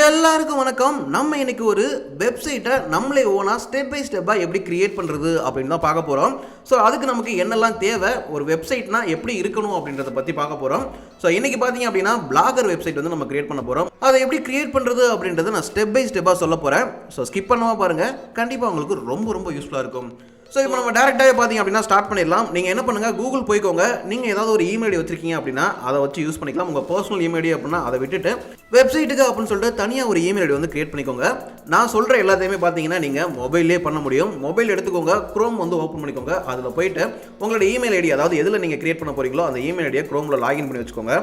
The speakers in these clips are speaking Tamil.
எல்லாருக்கும் வணக்கம். நம்ம இன்னைக்கு ஒரு வெப்சைட்டை நம்மளே ஓனா ஸ்டெப் பை ஸ்டெப்பாக எப்படி கிரியேட் பண்ணுறது அப்படின்னு தான் பார்க்க போகிறோம். ஸோ அதுக்கு நமக்கு என்னெல்லாம் தேவை, ஒரு வெப்சைட்னா எப்படி இருக்கணும் அப்படின்றத பற்றி பார்க்க போகிறோம். ஸோ இன்றைக்கி பார்த்தீங்க அப்படின்னா பிளாகர் வெப்சைட் வந்து நம்ம கிரியேட் பண்ண போகிறோம். அதை எப்படி கிரியேட் பண்ணுறது அப்படின்றத நான் ஸ்டெப் பை ஸ்டெப்பாக சொல்ல போகிறேன். ஸோ ஸ்கிப் பண்ணாமல் பாருங்கள், கண்டிப்பாக உங்களுக்கு ரொம்ப யூஸ்ஃபுல்லாக இருக்கும். ஸோ இப்போ நம்ம டேரெக்டாகவே பார்த்தீங்க அப்படின்னா ஸ்டார்ட் பண்ணிடலாம். நீங்கள் என்ன பண்ணுங்கள், கூகுள் போய்க்கோங்க. நீங்கள் ஏதாவது ஒரு இமெயில் வச்சிருக்கீங்க அப்படின்னா அதை வச்சு யூஸ் பண்ணிக்கலாம். உங்கள் பர்சனல் இமெயில் அப்படின்னா அதை விட்டுட்டு வெப்சைட்டுக்கு அப்படின்னு சொல்லிட்டு தனியாக ஒரு இமெயில் வந்து கிரியேட் பண்ணிக்கோங்க. நான் சொல்கிற எல்லாத்தையுமே பார்த்தீங்கன்னா நீங்கள் மொபைல்லே பண்ண முடியும். மொபைல் எடுத்துக்கோங்க, குரோம் வந்து ஓப்பன் பண்ணிக்கோங்க. அதில் போயிட்டு உங்களோட இமெயில் ஐடி, அதாவது எதில் நீங்கள் கிரியேட் பண்ண போகிறீங்களோ அந்த இமெயில் ஐடியை குரோமில் லாகின் பண்ணி வச்சுக்கோங்க.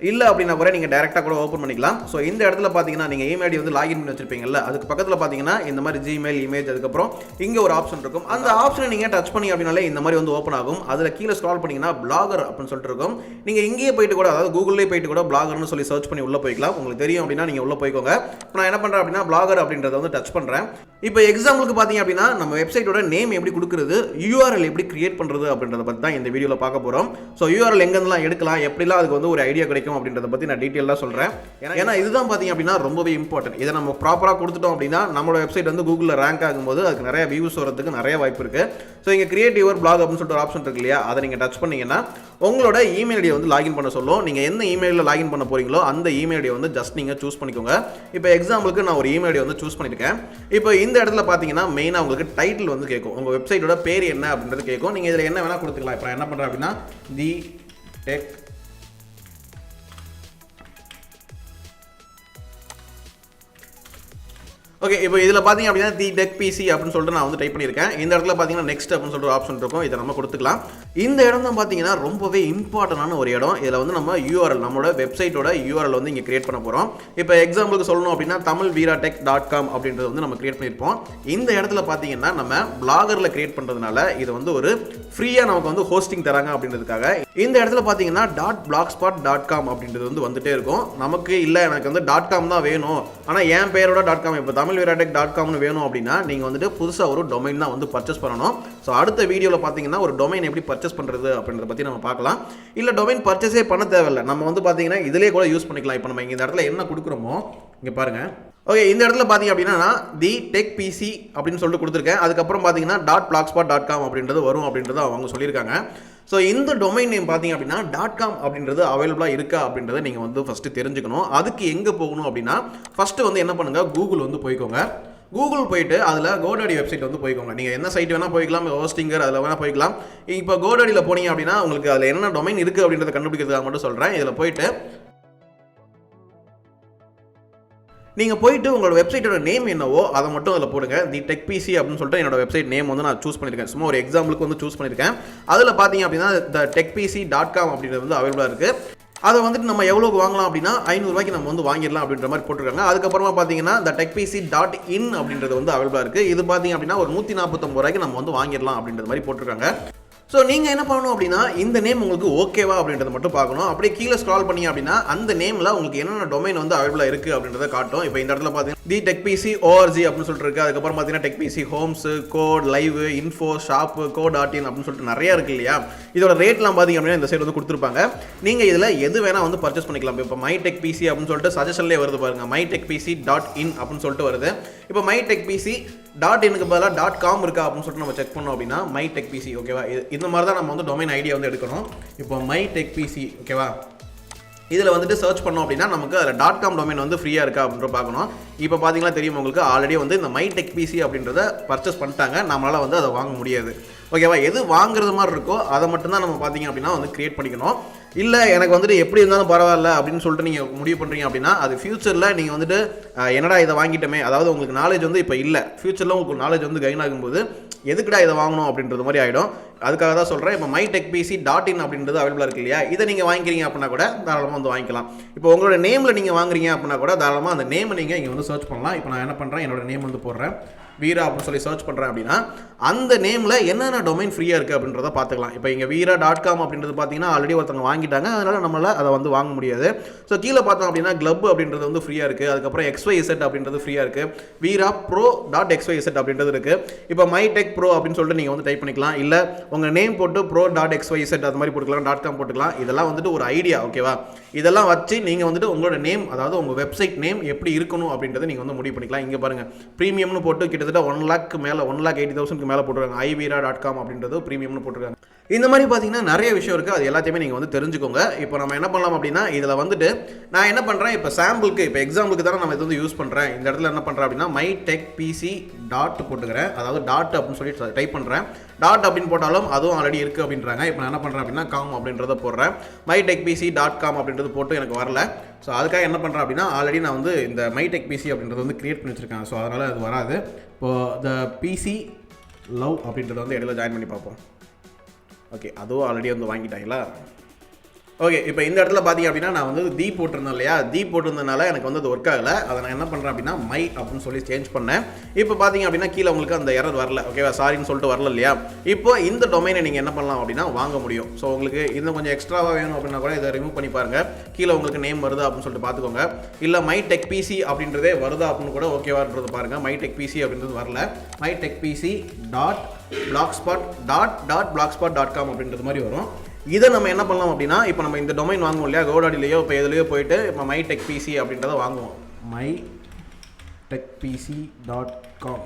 இல்லை அப்படின்னா கூட நீங்கள் டேரெக்டாக கூட ஓப்பன் பண்ணிக்கலாம். ஸோ இந்த இடத்துல பார்த்தீங்கன்னா நீங்கள் இமெயில் ஐடி வந்து லாகின் பண்ணி வச்சிருப்பீங்கல்ல, அதுக்கு பக்கத்தில் பார்த்தீங்கன்னா இந்த மாதிரி ஜிமெயில் இமேஜ், அதுக்கப்புறம் இங்கே ஒரு ஆப்ஷன் இருக்கும். அந்த ஆப்ஷனை நீங்கள் டச் பண்ணி அப்படின்னாலே இந்த மாதிரி வந்து ஓப்பன் ஆகும். அதில் கீழே ஸ்க்ரால் பண்ணிங்கன்னா பிளாகர் அப்படின்னு சொல்லிட்டு இருக்கும். நீங்கள் இங்கேயே போயிட்டு கூட, அதாவது கூகுள்லேயே போயிட்டு கூட பிளாகர்னு சொல்லி சர்ச் பண்ணி உள்ளே போய்க்கலாம். உங்களுக்கு தெரியும் அப்படின்னா நீங்கள் உள்ளே போய்க்கோங்க. நான் என்ன பண்ணுறேன் அப்படின்னா பிளாகர் அப்படின்றத வந்து டச் பண்ணுறேன். இப்போ எக்ஸாம்பிளுக்கு பார்த்தீங்க அப்படின்னா நம்ம வெப்சைட்டோட நேம் எப்படி கொடுக்குறது, யூஆர்எல் எப்படி கிரியேட் பண்ணுறது அப்படின்றத பற்றி தான் இந்த வீடியோவில் பார்க்க போகிறோம். ஸோ யூஆர்எல் எங்கெல்லாம் எடுக்கலாம், எப்படிலாம் அதுக்கு வந்து ஒரு ஐடியா கிடைக்கும் அப்படின்றத பற்றி நான் டீட்டெயிலாக சொல்கிறேன். ஏன்னா இதுதான் பார்த்தீங்க அப்படின்னா ரொம்பவே இம்பார்ட்டன்ட். இதை நம்ம ப்ராப்பராக கொடுத்துட்டோம் அப்படின்னா நம்மளோட வெப்சைட் வந்து கூகுளில் ரேங்க் ஆகும்போது அதுக்கு நிறைய வியூஸ் வரதுக்கு நிறைய வாய்ப்பு இருக்குது. ஸோ இங்கே கிரியேட் யுவர் பிளாக் அப்படின்னு சொல்லிட்டு ஒரு ஆப்ஷன் இருக்கு இல்லையா, அதை நீங்கள் டச் பண்ணீங்கன்னா உங்களோட இமெயில் ஐடியை வந்து லாகின் பண்ண சொல்லும். நீங்கள் எந்த இமெயிலில் லாகின் பண்ண போறீங்களோ அந்த இமெயில் ஐடியை வந்து ஜஸ்ட் நீங்கள் சூஸ் பண்ணிக்கோங்க. இப்போ எக்ஸாம்பிளுக்கு நான் ஒரு இமெயில் ஐடி வந்து சூஸ் பண்ணியிருக்கேன். இப்போ இந்த இடத்துல பார்த்தீங்கன்னா மெயினாக உங்களுக்கு டைட்டில் வந்து கேட்கும், உங்கள் வெப்சைட்டோட பேர் என்ன அப்படின்றது கேட்கும். நீங்கள் இதில் என்ன வேணால் கொடுத்துக்கலாம். இப்போ என்ன பண்ணுறேன் அப்படின்னா தி டெக் ஓகே. இப்போ இதில் பார்த்தீங்க அப்படின்னா தி டெக் பிசி அப்படின்னு சொல்லிட்டு நான் வந்து டைப் பண்ணியிருக்கேன். இந்த இடத்துல பார்த்தீங்கன்னா நெக்ஸ்ட் அப்படின்னு சொல்லிட்டு ஒரு ஆப்ஷன் இருக்கும், இதை நம்ம கொடுத்துக்கலாம். இந்த இடம் தான் பார்த்தீங்கன்னா ரொம்பவே இம்பார்ட்டண்டான ஒரு இடம். இதில் வந்து நம்ம யூஆர்எல், நம்மளோட வெப்சைட்டோட யூஆர்எல் வந்து இங்கே கிரியேட் பண்ண போகிறோம். இப்போ எக்ஸாம்பிளுக்கு சொல்லணும் அப்படின்னா tamilveeratech.com அப்படின்றது வந்து நம்ம கிரியேட் பண்ணியிருப்போம். இந்த இடத்துல பார்த்தீங்கன்னா நம்ம பிளாகரில் கிரியேட் பண்ணுறதுனால இது வந்து ஒரு ஃப்ரீயாக நமக்கு வந்து ஹோஸ்டிங் தராங்க அப்படின்றதுக்காக இந்த இடத்துல பார்த்தீங்கன்னா .blogspot.com அப்படின்றது வந்து வந்துட்டே இருக்கும். நமக்கு இல்லை, எனக்கு வந்து .com தான் வேணும், ஆனால் என் பேரோட .com, இப்போ tamilveeratech.comனு வேணும் அப்படின்னா நீங்கள் வந்துட்டு புதுசாக ஒரு டொமைன் தான் வந்து பர்ச்சேஸ் பண்ணணும். ஸோ அடுத்த வீடியோவில் பார்த்தீங்கன்னா ஒரு டொமைன் எப்படி பர்ச்சேஸ் பண்ணுறது அப்படின்றத பற்றி நம்ம பார்க்கலாம். இல்லை டொமைன் பர்ச்சேஸே பண்ண தேவையில்லை, நம்ம வந்து பார்த்தீங்கன்னா இதிலே கூட யூஸ் பண்ணிக்கலாம். இப்போ நம்ம இந்த இடத்துல என்ன கொடுக்குறோமோ இங்கே பாருங்கள். ஓகே, இந்த இடத்துல பார்த்தீங்க அப்படின்னா நான் தி டெக் பிசி அப்படின்னு சொல்லிட்டு கொடுத்துருக்கேன். அதுக்கப்புறம் பார்த்தீங்கன்னா .blogspot.com அப்படின்றது வரும் அப்படின்றது அவங்க சொல்லியிருக்காங்க. ஸோ இந்த டொமைன் நேம் பார்த்தீங்க அப்படின்னா .com அப்படின்றது அவைலபிளாக இருக்கா அப்படின்றத நீங்கள் வந்து ஃபஸ்ட்டு தெரிஞ்சுக்கணும். அதுக்கு எங்கே போகணும் அப்படின்னா ஃபஸ்ட்டு வந்து என்ன பண்ணுங்கள், கூகுள் வந்து போய்க்கோங்க. கூகுள் போயிட்டு அதில் கோடாடி வெப்சைட் வந்து போய்க்கோங்க. நீங்கள் என்ன சைட் வேணால் போய்க்கலாம், ஹோஸ்டிங்கர் அதில் வேணால் போய்க்கலாம். இப்போ கோடாடியில் போனீங்க அப்படின்னா உங்களுக்கு அதில் என்ன டொமைன் இருக்குது அப்படின்றத கண்டுபிடிக்கிறதுக்காக மட்டும் சொல்கிறேன். இதில் போயிட்டு நீங்கள் போயிட்டு உங்களோட வெப்சைட்டோட நேம் என்னவோ அதை மட்டும் அதில் போடுங்க. தி டெக் பிசி அப்படின்னு சொல்லிட்டு என்னோட வெப்சைட் நேம் வந்து நான் சூஸ் பண்ணியிருக்கேன். சும்மா ஒரு எக்ஸாம்பிளுக்கு வந்து சூஸ் பண்ணியிருக்கேன். அதில் பார்த்தீங்க அப்படின்னா த techpc.com அப்படின்றது வந்து அவைலபிளாக இருக்குது. அதை வந்துட்டு நம்ம எவ்வளோக்கு வாங்கலாம் அப்படின்னா 500 ரூபாய்க்கு நம்ம வந்து வாங்கிடலாம் அப்படின்ற மாதிரி போட்டிருக்காங்க. அதுக்கப்புறமா பார்த்தீங்கன்னா the techpc.in அப்படின்றது வந்து அவைலபிளாக இருக்குது. இது பார்த்தீங்க அப்படின்னா ஒரு 149 ரூபாய்க்கு நம்ம வந்து வாங்கிடலாம் அப்படின்றது மாதிரி போட்டிருக்காங்க. ஸோ நீங்கள் என்ன பண்ணணும் அப்படின்னா இந்த நேம் உங்களுக்கு ஓகேவா அப்படின்றத மட்டும் பார்க்கணும். அப்படியே கீழே ஸ்க்ரால் பண்ணி அப்படின்னா அந்த நேமில் உங்களுக்கு என்னென்ன டொமைன் வந்து அவைலபிளாக இருக்குது அப்படின்றத காட்டும். இப்போ இந்த இடத்துல பார்த்தீங்கன்னா தி டெக் பிசி ஓஆர்ஜி அப்படின்னு சொல்லிட்டு இருக்குது. அதுக்கப்புறம் பார்த்தீங்கன்னா tech PC homes, code, live, info, shop, co.in அப்படின்னு சொல்லிட்டு நிறையா இருக்குது இல்லையா. இதோட ரேட்லாம் பார்த்தீங்க அப்படின்னா இந்த சைடு வந்து கொடுத்துருப்பாங்க. நீங்கள் இதில் எது வேணால் வந்து பர்ச்சேஸ் பண்ணிக்கலாம். இப்போ மை டெக் பிசி அப்படின்னு சொல்லிட்டு சஜஷன்லேயே வருது பாருங்கள், mytechpc.in அப்படின்னு சொல்லிட்டு வருது. இப்போ mytechpc.inக்கு பதிலாக .com இருக்கா அப்படின்னு சொல்லிட்டு நம்ம செக் பண்ணோம் அப்படின்னா mytechpc, ஓகேவா. இந்த மாதிரி தான் நம்ம வந்து டொமைன் ஐடியா வந்து எடுக்கணும். இப்போ mytechpc, ஓகேவா, இதில் வந்துட்டு சர்ச் பண்ணோம் அப்படின்னா நமக்கு அதில் .com டொமைன் வந்து ஃப்ரீயாக இருக்கா அப்படின்ற பார்க்கணும். இப்போ பார்த்தீங்கன்னா தெரியும் உங்களுக்கு ஆல்ரெடி வந்து இந்த mytechpc அப்படின்றத பர்ச்சேஸ் பண்ணிட்டாங்க, நம்மளால் வந்து அதை வாங்க முடியாது, ஓகேவா. எது வாங்குறது மாதிரி இருக்கோ அதை மட்டும்தான் நம்ம பார்த்தீங்க அப்படின்னா வந்து கிரியேட் பண்ணிக்கணும். இல்லை எனக்கு வந்துட்டு எப்படி இருந்தாலும் பரவாயில்ல அப்படின்னு சொல்லிட்டு நீங்கள் முடிவு பண்ணுறீங்க அப்படின்னா அது ஃபியூச்சரில் நீங்கள் வந்துட்டு என்னடா இதை வாங்கிட்டோமே, அதாவது உங்களுக்கு நாலேஜ் வந்து இப்போ இல்லை, ஃபியூச்சரில் உங்களுக்கு நாலேஜ் வந்து கெயின் ஆகும்போது எதுக்குடா இதை வாங்கணும் அப்படின்றது மாதிரி ஆகிடும். அதுக்காக தான் சொல்கிறேன். இப்போ mytechpc.in அப்படின்றது அவைலபிளாக இருக்கு இல்லையா, இதை நீங்கள் வாங்கிக்கிறீங்க அப்படின்னா கூட தாராளமாக வந்து வாங்கிக்கலாம். இப்போ உங்களோட நேமில் நீங்கள் வாங்குறீங்க அப்படின்னா கூட தாராளமாக அந்த நேமை நீங்கள் இங்கே வந்து சர்ச் பண்ணலாம். இப்போ நான் என்ன பண்ணுறேன், என்னோட நேம் வந்து போடுறேன் வீரா அப்படின்னு சொல்லி சர்ச் பண்ணுறேன் அப்படின்னா அந்த நேமில் என்னென்ன டொமைன் ஃப்ரீயாக இருக்குது அப்படின்றத பார்த்துக்கலாம். இப்போ இங்கே வீரா.com அப்படின்றது பார்த்தீங்கன்னா ஆல்ரெடி ஒருத்தவங்க வாங்கிட்டாங்க, அதனால் நம்மளால் அதை வந்து வாங்க முடியாது. ஸோ கீழே பார்த்தோம் அப்படின்னா கிளப் அப்படின்றது வந்து ஃப்ரீயாக இருக்குது. அதுக்கப்புறம் XYZ அப்படின்றது ஃப்ரீயாக இருக்குது. வீரா pro.xyz அப்படின்றது இருக்குது. இப்போ மைடெக் ப்ரோ அப்படின்னு சொல்லிட்டு நீங்கள் வந்து டைப் பண்ணிக்கலாம். இல்லை உங்கள் நேம் போட்டு pro.xyz அது மாதிரி போட்டுக்கலாம், .com போட்டுக்கலாம். இதெல்லாம் வந்துட்டு ஒரு ஐடியா, ஓகேவா? இதெல்லாம் வச்சு நீங்கள் வந்துட்டு உங்களோட நேம், அதாவது உங்கள் வெப்சைட் நேம் எப்படி இருக்கணும் அப்படின்றத நீங்கள் வந்து முடிவு பண்ணிக்கலாம். இங்கே பாருங்கள், ப்ரீமியம்னு போட்டு கிட்டத்தட்ட 1 lakh மேலே 1,80,000 மேலே போட்டுருக்காங்க. ivira.com அப்படின்றது ப்ரீமியம்னு போட்டுருக்காங்க. இந்த மாதிரி பார்த்தீங்கன்னா நிறைய விஷயம் இருக்குது. அது எல்லாத்தையுமே நீங்கள் வந்து தெரிஞ்சுக்கோங்க. இப்போ நம்ம என்ன பண்ணலாம் அப்படின்னா, இதில் வந்துட்டு நான் என்ன பண்ணுறேன், இப்போ சாம்பிளுக்கு, இப்போ எக்ஸாம்பிளுக்கு தானே நம்ம இது வந்து யூஸ் பண்ணுறேன். இந்த இடத்துல என்ன பண்ணுறேன் அப்படின்னா mytechpc டாட் போட்டுக்கிறேன். அதாவது டாட் அப்படின்னு சொல்லி டைப் பண்ணுறேன். டாட் அப்படின்னு போட்டாலும் அதுவும் ஆல்ரெடி இருக்குது அப்படின்றாங்க. இப்போ நான் என்ன பண்ணுறேன் அப்படின்னா காம் அப்படின்றத போடுறேன். mytechpc.com அப்படின்றது போட்டு எனக்கு வரல. ஸோ அதுக்காக என்ன பண்ணுறேன் அப்படின்னா, ஆல்ரெடி நான் வந்து இந்த mytechpc அப்படின்றது வந்து கிரியேட் பண்ணி வச்சுருக்கேன். ஸோ அதனால் அது வராது. இப்போது இந்த பிசி லவ் அப்படின்றத வந்து இடையில ஜாயின் பண்ணி பார்ப்போம். ஓகே, அதுவும் ஆல்ரெடி வந்து வாங்கிட்டாங்களா? ஓகே, இப்போ இந்த இடத்துல பார்த்தீங்க அப்படின்னா நான் வந்து தி போட்டிருந்தேன் இல்லையா, தி போட்டிருந்தனால எனக்கு வந்து அது ஒர்க் ஆகலை. அதை நான் என்ன பண்ணுறேன் அப்படின்னா மை அப்படின்னு சொல்லி சேஞ்ச் பண்ணேன். இப்போ பார்த்தீங்க அப்படின்னா கீழே உங்களுக்கு அந்த எரர் வரல, ஓகேவா? சாரின்னு சொல்லிட்டு வரல இல்லையா? இப்போ இந்த டொமைனை நீங்கள் என்ன பண்ணலாம் அப்படின்னா வாங்க முடியும். ஸோ உங்களுக்கு இன்னும் கொஞ்சம் எக்ஸ்ட்ராவாக வேணும் அப்படின்னா கூட இதை ரிமூவ் பண்ணி பாருங்கள். கீழே உங்களுக்கு நேம் வருதா அப்படின்னு சொல்லிட்டு பார்த்துக்கோங்க. இல்லை mytechpc அப்படின்றதே வருதா அப்படின்னு கூட ஓகேவான்றது பாருங்கள். mytechpc அப்படின்றது வரல. mytechpc.blogspot.com அப்படின்றது மாதிரி வரும். இதை நம்ம என்ன பண்ணலாம் அப்படின்னா, இப்போ நம்ம இந்த டொமைன் வாங்குவோம் இல்லையா, கோடாடிலையோ இப்போ எதுலையோ போயிட்டு இப்போ mytechpc அப்படின்றத வாங்குவோம். mytechpc.com.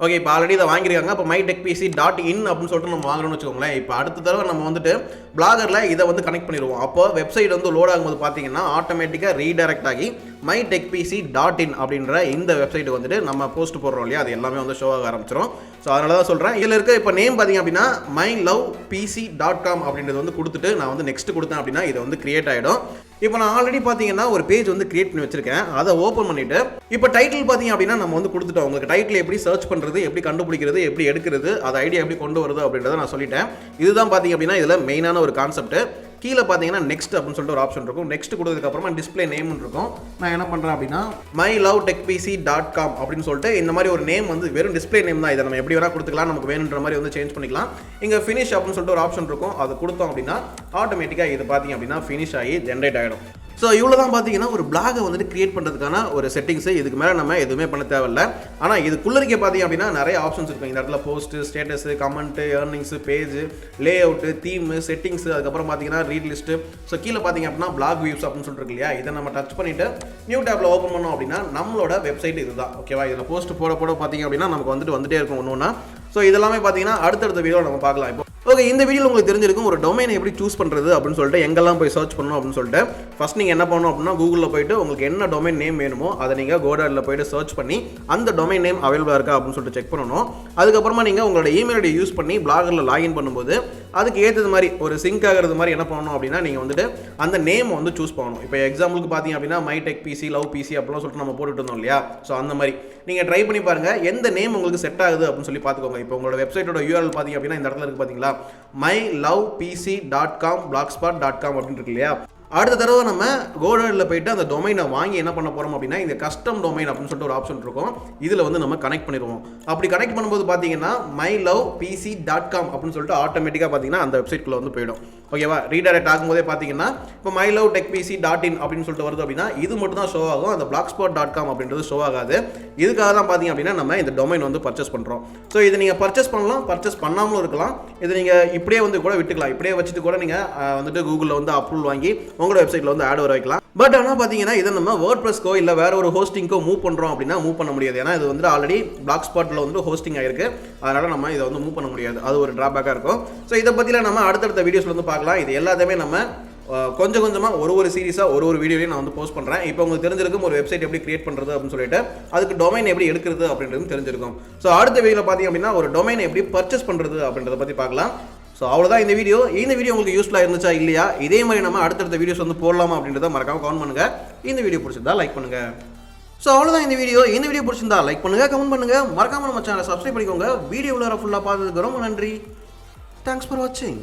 ஓகே, இப்போ ஆல்ரெடி இதை வாங்கியிருக்காங்க. இப்போ mytechpc.in அப்படின்னு சொல்லிட்டு நம்ம வாங்கணும்னு வச்சுக்கோங்களேன். இப்போ அடுத்த தடவை நம்ம வந்துட்டு பிளாகரில் இதை வந்து கனெக்ட் பண்ணிடுவோம். அப்போ வெப்சைட் வந்து லோட் ஆகும்போது பார்த்தீங்கன்னா ஆட்டோமேட்டிக்காக ரீடைரக்ட் ஆகி mytechpc.in அப்படின்ற இந்த வெப்சைட் வந்துட்டு நம்ம போஸ்ட் போடுறோம் இல்லையா, அது எல்லாமே வந்து ஷோ ஆக ஆரம்பிச்சிடும். ஸோ அதனால தான் சொல்கிறேன். இதில் இருக்க இப்போ நேம் பார்த்தீங்க அப்படின்னா mylovepc.com அப்படின்றது வந்து கொடுத்துட்டு நான் வந்து நெக்ஸ்ட் கொடுத்தேன் அப்படின்னா இது வந்து கிரியேட் ஆகிடும். இப்போ நான் ஆல்ரெடி பார்த்தீங்கன்னா ஒரு பேஜ் வந்து கிரியேட் பண்ணி வச்சிருக்கேன். அதை ஓப்பன் பண்ணிவிட்டு இப்போ டைட்டில் பார்த்தீங்க அப்படின்னா நம்ம வந்து கொடுத்துட்டோம். உங்களுக்கு டைட்டில் எப்படி சர்ச் பண்ணுறது, எப்படி கண்டுபிடிக்கிறது, எப்படி எடுக்கிறது, அது ஐடியா எப்படி கொண்டு வருது அப்படின்றத நான் சொல்லிட்டேன். இதுதான் பார்த்தீங்க அப்படின்னா இதில் மெயினான ஒரு கான்செப்ட். கீழே பார்த்தீங்கன்னா நெக்ஸ்ட் அப்படின்னு சொல்லிட்டு ஒரு ஆப்ஷன் இருக்கும். நெக்ஸ்ட் கொடுத்ததுக்கப்புறமா டிஸ்பிளே நேம்னு இருக்கும். நான் என்ன பண்ணுறேன் அப்படின்னா mylovepc.com அப்படின்னு சொல்லிட்டு இந்த மாதிரி ஒரு நேம் வந்து வெறும் டிஸ்பிளே நேம் தான். இதை நம்ம எப்படி வேணால் கொடுத்துக்கலாம், நமக்கு வேணுன்ற மாதிரி வந்து சேஞ்ச் பண்ணிக்கலாம். இங்கே ஃபினிஷ் அப்படின்னு சொல்லிட்டு ஒரு ஆப்ஷன் இருக்கும். அது கொடுத்தோம் அப்படின்னா ஆட்டோமேட்டிக்காக இது பார்த்தீங்க அப்படின்னா ஃபினிஷ் ஆகி ஜென்ரேட் ஆகிடும். ஸோ இவ்வளோ தான் பார்த்தீங்கன்னா ஒரு பிளாகை வந்துட்டு கிரியேட் பண்ணுறதுக்கான ஒரு செட்டிங்ஸு. இதுக்கு மேலே நம்ம எதுவுமே பண்ண தேவையில்லை. ஆனால் இதுக்குள்ளே பார்த்தீங்க அப்படின்னா நிறைய ஆப்ஷன்ஸ் இருக்கும். இந்த இடத்துல post, status, comment, earnings, page, lay out, theme, அதுக்கப்புறம் பார்த்தீங்கன்னா ரீட் லிஸ்ட்டு. ஸோ கீழே பார்த்தீங்க அப்படின்னா பிளாக் வியூஸ் அப்படின்னு சொல்லிட்டு இருக்கு இல்லையா, இதை நம்ம டச் பண்ணிவிட்டு நியூ டேப்பில் ஓப்பன் பண்ணோம் அப்படின்னா நம்மளோட வெப்சைட் இதுதான், ஓகேவா? இதில் போஸ்ட் போட பார்த்தீங்க அப்படின்னா நமக்கு வந்துட்டே இருக்கும் ஒன்று ஒன்றா. ஸோ இதெல்லாமே பார்த்தீங்கன்னா அடுத்தடுத்த வீடியோவில் நம்ம பார்க்கலாம். இப்போ ஓகே, இந்த வீடியோவில் உங்களுக்கு தெரிஞ்சிருக்கும் ஒரு டொமைனை எப்படி சூஸ் பண்ணுறது அப்படின்னு சொல்லிட்டு, எங்கெல்லாம் போய் சர்ச் பண்ணணும் அப்படின்னு சொல்லிட்டு. ஃபஸ்ட் நீங்கள் என்ன பண்ணணும் அப்படின்னா கூகுளில் போயிட்டு உங்களுக்கு என்ன டொமைன் நேம் வேணுமோ அதை நீங்கள் கோடாடில் போயிட்டு சர்ச் பண்ணி அந்த டொமைன் நேம் அவைலபிளாக இருக்கா அப்படின்னு சொல்லிட்டு செக் பண்ணணும். அதுக்கப்புறமா நீங்கள் உங்களோட இமெயில் ஐடி யூஸ் பண்ணி பிளாகரில் லாகின் பண்ணும்போது அதுக்கு ஏற்றது மாதிரி ஒரு சிங்க் ஆகிறது மாதிரி என்ன பண்ணணும் அப்படின்னா நீங்கள் வந்துட்டு அந்த நேம் வந்து சூஸ் பண்ணணும். இப்போ எக்ஸாம்பிளுக்கு பார்த்தீங்க அப்படின்னா mytechpc, lovepc அப்படிலாம் சொல்லிட்டு நம்ம போட்டுட்டு இருந்தோம் இல்லையா. ஸோ அந்த மாதிரி நீங்கள் ட்ரை பண்ணி பாருங்கள் எந்த நேம் உங்களுக்கு செட் ஆகுது அப்படின்னு சொல்லி பார்த்துக்கோங்க. இப்போ உங்களோட வெப்சைட்டோட URL பார்த்தீங்க அப்படின்னா இந்த இடத்துல இருக்குது பார்த்தீங்களா, mylovepc.com blogspot.com அப்படின்னு இருக்கு இல்லையா. அடுத்த தடவை நம்ம கோடாடில் போயிட்டு அந்த டொமைனை வாங்கி என்ன பண்ண போகிறோம் அப்படின்னா இந்த கஸ்டம் டொமைன் அப்படின்னு சொல்லிட்டு ஒரு ஆப்ஷன் இருக்கும். இதில் வந்து நம்ம கனெக்ட் பண்ணிடுவோம். அப்படி கனெக்ட் பண்ணும்போது பார்த்தீங்கன்னா mylovepc.com அப்படின்னு சொல்லிட்டு ஆட்டோமேட்டிக்காக பார்த்தீங்கன்னா அந்த வெப்சைட்குள்ளே வந்து போயிடும், ஓகேவா? ரீடைரக்ட் ஆகும்போதே பார்த்தீங்கன்னா இப்போ mylovepc.in அப்படின்னு சொல்லிட்டு வருது அப்படின்னா இது மட்டும் தான் ஷோ ஆகும். அந்த blogspot.com அப்படின்றது ஷோ ஆகாது. இதுக்காக தான் பார்த்தீங்க அப்படின்னா நம்ம இந்த டொமைன் வந்து பர்ச்சேஸ் பண்ணுறோம். ஸோ இதை நீங்கள் பர்ச்சேஸ் பண்ணலாம், பர்ச்சேஸ் பண்ணாமலும் இருக்கலாம். இதை நீங்கள் இப்படியே வந்து கூட விட்டுக்கலாம். இப்படியே வச்சுட்டு கூட நீங்கள் வந்துட்டு கூகுளில் வந்து அப்ரூவல் வாங்கி உங்களோட வெப்சைட்டில் வந்து ஆட் வர வைக்கலாம். பட் ஆனால் பார்த்தீங்கன்னா இதை நம்ம வேர்ட்பிரஸ்க்கோ இல்லை வேற ஒரு ஹோஸ்டிங்கோ மூவ் பண்ணுறோம் அப்படின்னா மூவ் பண்ண முடியாது. ஏன்னா இது வந்து ஆல்ரெடி பிளாக்ஸ்பாட்டில் வந்து ஹோஸ்டிங் ஆயிருக்கு. அதனால் நம்ம இதை வந்து மூவ் பண்ண முடியாது. அது ஒரு ட்ராபேக்காக இருக்கும். ஸோ இதை பற்றிலாம் நம்ம அடுத்தடுத்த வீடியோஸில் வந்து பார்க்கலாம். இது எல்லாத்தையுமே நம்ம கொஞ்சம் கொஞ்சமாக ஒரு சீரிஸாக ஒரு வீடியோலையும் நான் வந்து போஸ்ட் பண்ணுறேன். இப்போ உங்களுக்கு தெரிஞ்சிருக்கும் ஒரு வெப்சைட் எப்படி கிரியேட் பண்ணுறது அப்படின்னு சொல்லிட்டு, அதுக்கு டொமைன் எப்படி எடுக்கிறது அப்படின்றது தெரிஞ்சிருக்கும். ஸோ அடுத்த வீடியோவில் பார்த்தீங்க அப்படின்னா ஒரு டொமைனை எப்படி பர்ச்சேஸ் பண்ணுறது அப்படின்றத பற்றி பார்க்கலாம். ஸோ அவ்வளோதான் இந்த வீடியோ. இந்த வீடியோ உங்களுக்கு யூஸ்ஃபுல்லாக இருந்துச்சா இல்லையா, இதே மாதிரி நம்ம அடுத்தடுத்த வீடியோஸ் வந்து போடலாமா அப்படின்றத மறக்காமல் கமெண்ட் பண்ணுங்கள். இந்த வீடியோ பிடிச்சிருந்தா லைக் பண்ணுங்கள். ஸோ அவ்வளோதான் இந்த வீடியோ பிடிச்சிருந்தா லைக் பண்ணுங்கள், கமெண்ட் பண்ணுங்கள், மறக்காமல் நம்ம சேனலை சப்ஸ்கிரைப் பண்ணிக்கோங்க. வீடியோவில் ஃபுல்லாக பார்த்ததுக்கு ரொம்ப நன்றி. தேங்க்ஸ் ஃபார் வாட்சிங்.